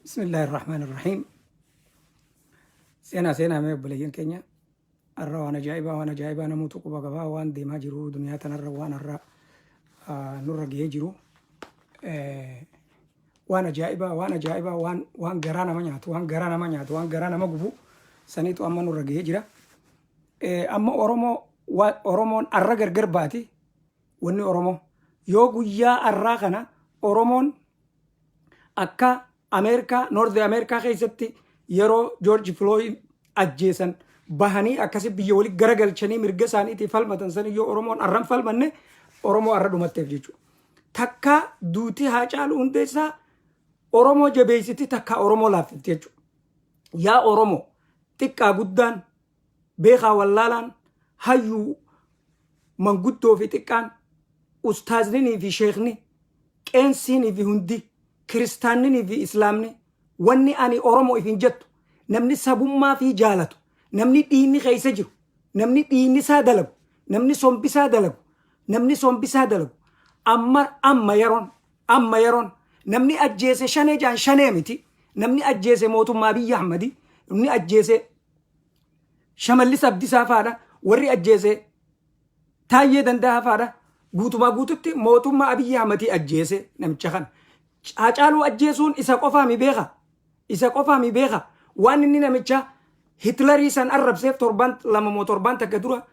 بسم الله الرحمن الرحيم. سينا ما بلين كينيا الرا وانا جايبة انا موتو قبا قبا وان دي ما جرو دنيا تنرى وانا الرا نور جيجرو وانا جايبة وان غرانا وان غرانا ما غبو سنيتو اما نور جيجرا اما اورمون الرا غرغر باتي وني اورمو يوغو يا الرا كنا اورمون akka Amerika North America keessatti yeroo George Floyd ajjeesan bahanii akkasi biyya wali garagalchanii mirga isaaniitii falmatan san yoo Oromoon arran falmanne Oromoo arra dhumatteef jechuudha. Takka duutii Haacaaluu Hundeessaa Oromoo jabeessiti takka Oromoo laaffifti jechuudha. Yaa Oromoo xiqqaa guddaan beekaa wallaalaan hayyuu manguddoo fi xiqqaan ustaazinii fi sheekni qeensiinii fi hundi kiristaanni fi islaamni wanni ani Oromoo ifin jettu namni sabummaa fi jaalatu namni diinni keessa jiru namni diinni isaa dalagu namni sombisaa dalagu amma yeroon namni ajjeese shanee jaan shanee miti namni ajjeese mootummaa Abiyyi Ahmadi namni ajjeese Shimallis Abdiisaa faadha warri ajjeese Taayyee Danda'a faadha guutumaa guututti mootummaa Abiyyi Ahmadi ajjeese namicha kana. Haacaaluu ajjeesuun isa qofaa mi beeka waan inni namicha Hitlerii san arrabseef 7 takka dura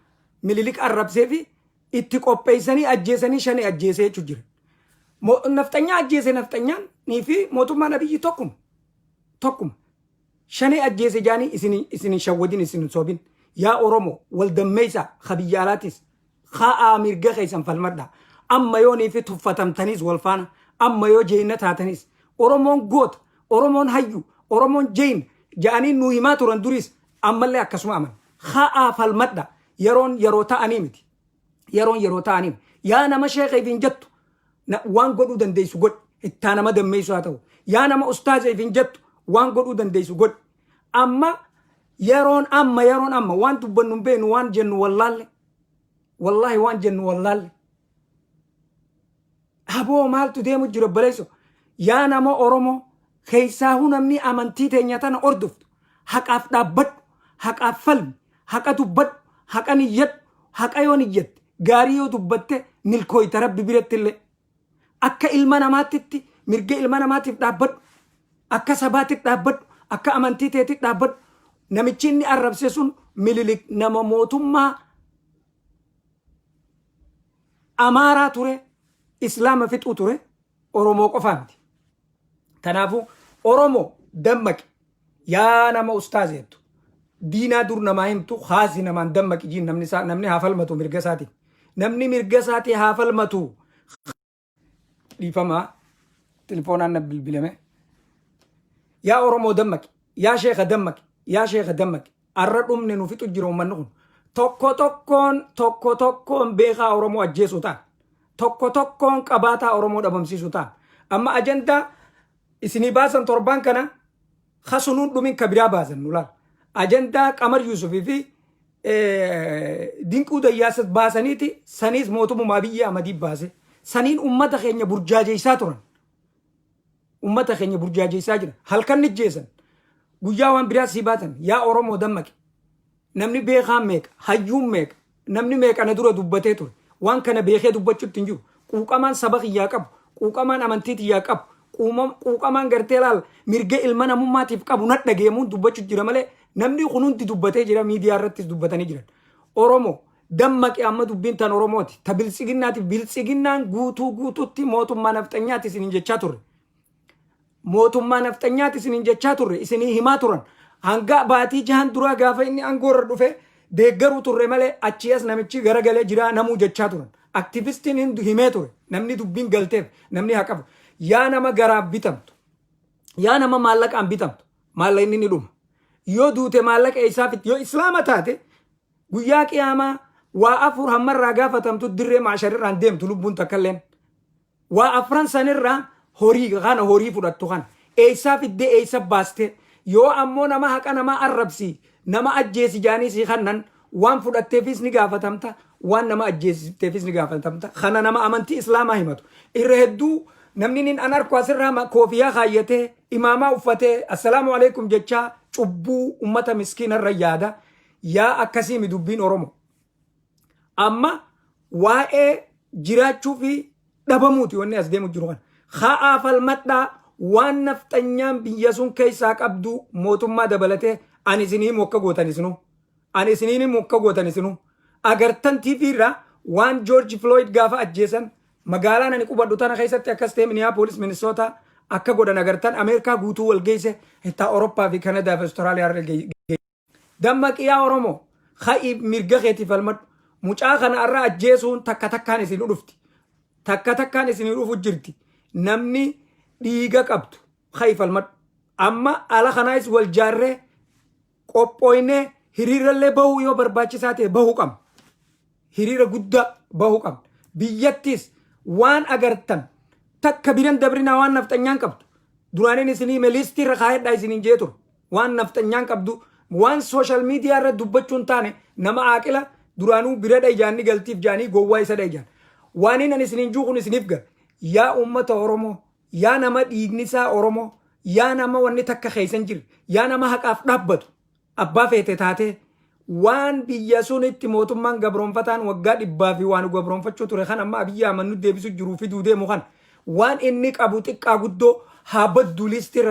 Minilik arrabseefi itti qopheessanii ajjeesanii shanii ajjeesee jechuu jira. Nafxanyaa ajjeese nafxanyaan nii fi mootummaan Abiyyi tokkuma shanii ajjeese jaanii isin shawwadin isin soobin. Yaa Oromoo waldammeeysa biyya alaatis haa mirga keessan falmadha amma yoo nii fi tuffatamtaniis wal faana. Amma yoo jeyna taatanis Oromoon goota Oromoon hayyu Oromoon jeyn jaanii nu himaa turan duris ammallee akkasuma aman haa falmadha yeroo ta'anii miti yeroo ta'anii yaa nama sheekhiifin jettu waan godhuu dandeessu godhi ittaa nama dammeessu haa ta'u yaa nama ustaaziifin jettu waan godhuu dandeessu godhi amma yeroon amma waan dubbannu hin beenu waan jennu wallaalle wallahi waan jennu wallaalle haboo maaltu deemu jira baleeso yaa nama Oromoo keessaa namni amantii teenya tana ordoftu haqaaf dhaabbadhu haqaaf falmi haqa dubbadhu haqa niyyadhu haqa yoo niyyatte gaarii yoo dubbatte milkooyta rabbi biratti illee akka ilma namaatitti mirga ilma namaatiif dhaabbadhu akka sabaatiif dhaabbadhu akka amantii teetiif dhaabbadhu namichi inni arrabse sun Minilik nama mootummaa Amaaraa ture Islaama fixuu ture Oromoo qofaa miti. Kanaafuu Oromoo dammaqi yaa nama ustaazeettu diinaa dur namaa himtu haasi namaan dammaqi jiin namni haa falmatu mirga isaatiin. Namni mirga isaatii haa falmatu. Dhiifamaa telefoonaan na bilbilame. Yaa Oromoo dammaqi yaa sheekha dammaqi arra dhumne nu fixu jira uummanni kun tokko tokkoon beekaa Oromoo ajjeesuu ta'a. Tokkoon qabaataa Oromoo dhabamsiisu ta'a. Amma ajandaa isinii baasan torban kana khasunuun dhumin kabiraa baasan nulaal. Ajandaa Qamar Yuusufii fi Dinquu Dayyaasas baasaniiti saniis mootummaa Abiyyi Ahmadiif baase. Saniin ummata keenya burjaajeessaa turan. Ummata keenya burjaajeessaa jira. Halkan nijjeessan. Guyyaa waan biraa sii baatan yaa Oromoo dammaqi. Namni beekaan meeqa hayyuun meeqa namni meeqa na dura dubbatee ture. Waan kana beekee dubbachuutti hin jiru. Quuqamaan saba kiyyaa qabu, quuqamaan amantii kiyyaa qabu, quuqamaan gartee laal mirga ilma namummaatiif qabu na dhageemuun dubbachuu jira malee namni kun hundi dubbatee jira miidiyaa irrattis dubbatanii jiran. Oromoo dammaqi amma dubbiin tan Oromooti. Ta biltsiginnaatiif biltsiginnaan guutuutti mootummaa nafxanyaati isiniin jechaa turre. Mootummaa nafxanyaati isiniin jechaa turre isinii himaa turan. Hanga baatii jahan duraa gaafa inni aangoorra dhufe deeggaruu turre malee achi as namichi garagalee jira namuu jechaa turan. Aktivistiin hin himee ture namni dubbiin galteef namni haa qabu. Yaa nama garaaf bitamtu yaa nama maallaqaan bitamtu maallaqni ni dhuma. Yoo duute maallaqa isaafit yoo islaama taate guyyaa qiyaamaa waa 4 hammarraa gaafatamtu dirree maasharirraan deemtu lubbuun takkalleen. Waa 4 sanirraa horii fudhattu kana eessaafidde eessa baaste yoo ammoo nama haqa nama arrabsi nama ajjeesi jaanii si kannan waan fudhatteefis ni gaafatamta waan nama ajjeesifteefis ni gaafatamta kana nama amantii islaamaa himatu irra hedduu namni nin anar kwasirra ma kofiya khayyate imama uffate assalamu alaikum jecha cubbu ummata miskina rayada ya akkasi mi dubbiin oromo amma waa'ee jiraachuu fi dhabamuuti wanni as deemu jiru kan khaa falmadhaa waan nafxanyaan biyya sun keessaa qabdu mootummaa dabalatee ani isinii mokka gootan isinu ani isinii mokka gootan isinu agartan TV irraa waan George Floyd gaafa ajjeesan magaalaan ani qubadhu tana keessatti akkas ta'e Minneapolis Minnesota akka godhan agartan Ameerikaa guutuu wal geesse hitta Awurooppaa fi Kanadaa fi Austraaliyaa irra geesse dammaqiyaa Oromoo kha'i mirga keetii falmadhu mucaa kana irraa ajjeesuun takka takkaan isin dhufti takka takkaan isin dhufu jirti namni dhiiga qabdu kha'i falmadhu amma ala kanaas wal jaarree qophooyne hiriirallee bahuu yoo barbaachisaa ta'e bahuu qabna hiriira guddaa bahuu qabna biyyattis waan agartan takka biran dabrina waan nafxanyaan qabdu duraanin isinii meeliistii irra kaayedhaa isiniin jee ture waan nafxanyaan qabdu waan social media irra dubbachuun taane nama aaqila duraanuu bira dha'ijaanni galtiif jaanii gowwaa isa dha'ijaan waan inni isiniin juuqun isiniif gar yaa ummata Oromoo yaa nama dhiignisaa Oromoo yaa nama wanni takka keeysan jiru yaa nama haqaaf dhaabbatu abbaa feete taatee waan biyya sunitti mootummaan gabroonfataan waggaa 100 fi waan gabroonfachuu ture kan amma Abiyyi Ahmad nu deebisu jiruu fi duudee mu kan waan inni qabu xiqqaa guddoo haa baddu liistii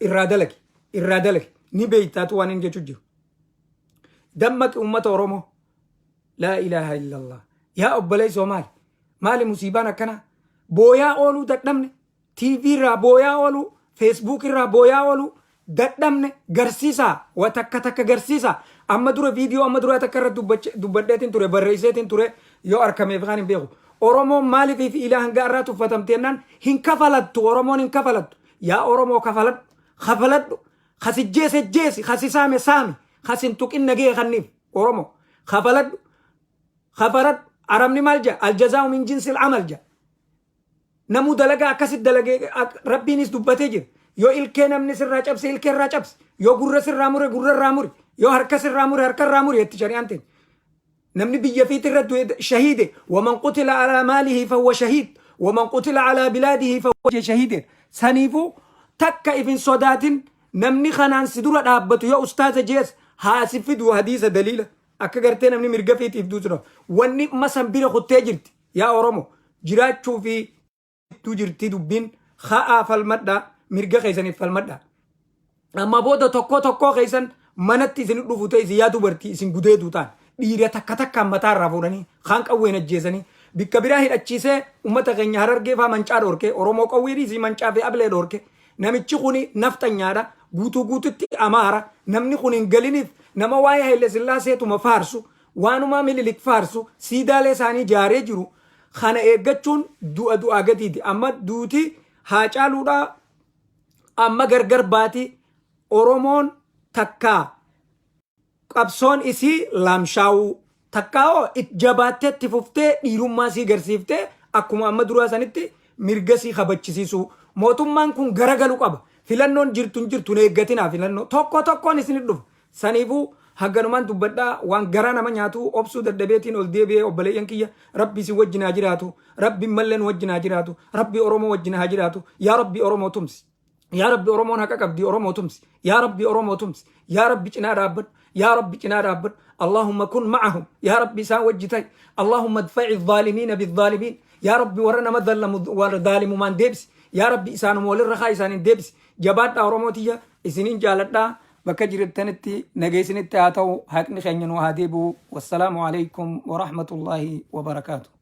irraa dalage ni beeytaatu waan inni jechuu jiru dammaqi ummata Oromoo laa ilaaha illallah yaa obboleessoo maali musiibaan akkana booyaa ooluu dadhabne TV irraa booyaa ooluu Facebook irraa booyaa ooluu dadhabne garsiisaa wa takka garsiisaa amma dura video amma dura takka irra dubbadheetiin ture barreesseetiin ture yoo arkameef kan hin beeku Oromoon maaliif fi ilaa hanga irraa tuffatamteennan hin kafalattu Oromoon hin kafalattu yaa Oromoo kafaladhu khasijjeesi khasisaame saami khasin tuqin nagee khanniif Oromoo kafaladhu arabni maal jaa aljazaa'u min jinsil amal jaa namu dalagaa akkasit dalagee rabbiinis dubbatee jira yoo ilkee namni sirraa cabse ilkee irraa cabse yoo gurra sirraa mure gurra irraa mure yoo harka sirraa mure harka irraa mure jetti shari'aan ta'e namni biyya fiit irratti shahiide waman qutila alaa maalihi fahuwa shahiid waman qutila alaa bilaadihi fahuwa shahiid saniifuu takka ifin sodaatin namni kanaan si dura dhaabbatu yoo ustaaza jees haasi fidu hadiisa daliila akka gartee namni mirga fiitiif duusudha wanni masan bira kuttee jirti yaa Oromoo jiraachuu fi tu jirti dubbiin khaa falmadhaa mirga keessaniif falmadhaa amma booda tokko keessan manatti isin dhufu ta'e isin yaa dubartii isin gudeetu ta'an dhiira takka mataa irraa fuudhanii kaan qawween ajjeesanii bikka biraa hidhachiisee ummata keenya Harargee faa mancaa dhorke Oromoo qawweedhiisii mancaa fi ablee dhorke namichi kuni naftanyaadha guututti amaara namni kun hin galiniif nama waa'ee Haile Sillaaseetuma faarsu waanuma Minilik faarsu siidaalee isaanii jaaree jiru kana eeggachuun du'a gatiiti amma duuti haa caaluudha amma gargar baati Oromoon takkaa qabsoon isii laamshaa'uu takkaa'oo it jabaattee itti fuftee dhiirummaa sii garsiiftee akkuma amma duraa sanitti mirga sii kabachisiisu mootummaan kun garagalu qaba filannoon jirtu eeggatinaa filannoo tokkoon isin dhufa saniifuu hagganumaan dubbadhaa waan garaa nama nyaatu obsuu daddabeetiin ol deebi'ee obboleeyyan kiyya rabbi si wajjin haa jiraatu rabbi malleen wajjin haa jiraatu rabbi Oromoo wajjin haa jiraatu yaa rabbi Oromoo tumsi yaa rabbi Oromoon haqa qabdi Oromoo tumsi yaa rabbi Oromoo tumsi yaa rabbi cinaa dhaabbadhu yaa rabbi cinaa dhaabbadhu اللهم كن معهم يا ربي سان وجتي اللهم ادفع الظالمين بالظالمين يا ربي ورنا مظلم والظالم من دبس يا ربي إسان مول الرخاء إسان دبس جبات أوروموتيا إسنين جالتا بكجرت تنتي نجيسني التاتو هكني خينو هاديبو والسلام عليكم ورحمة الله وبركاته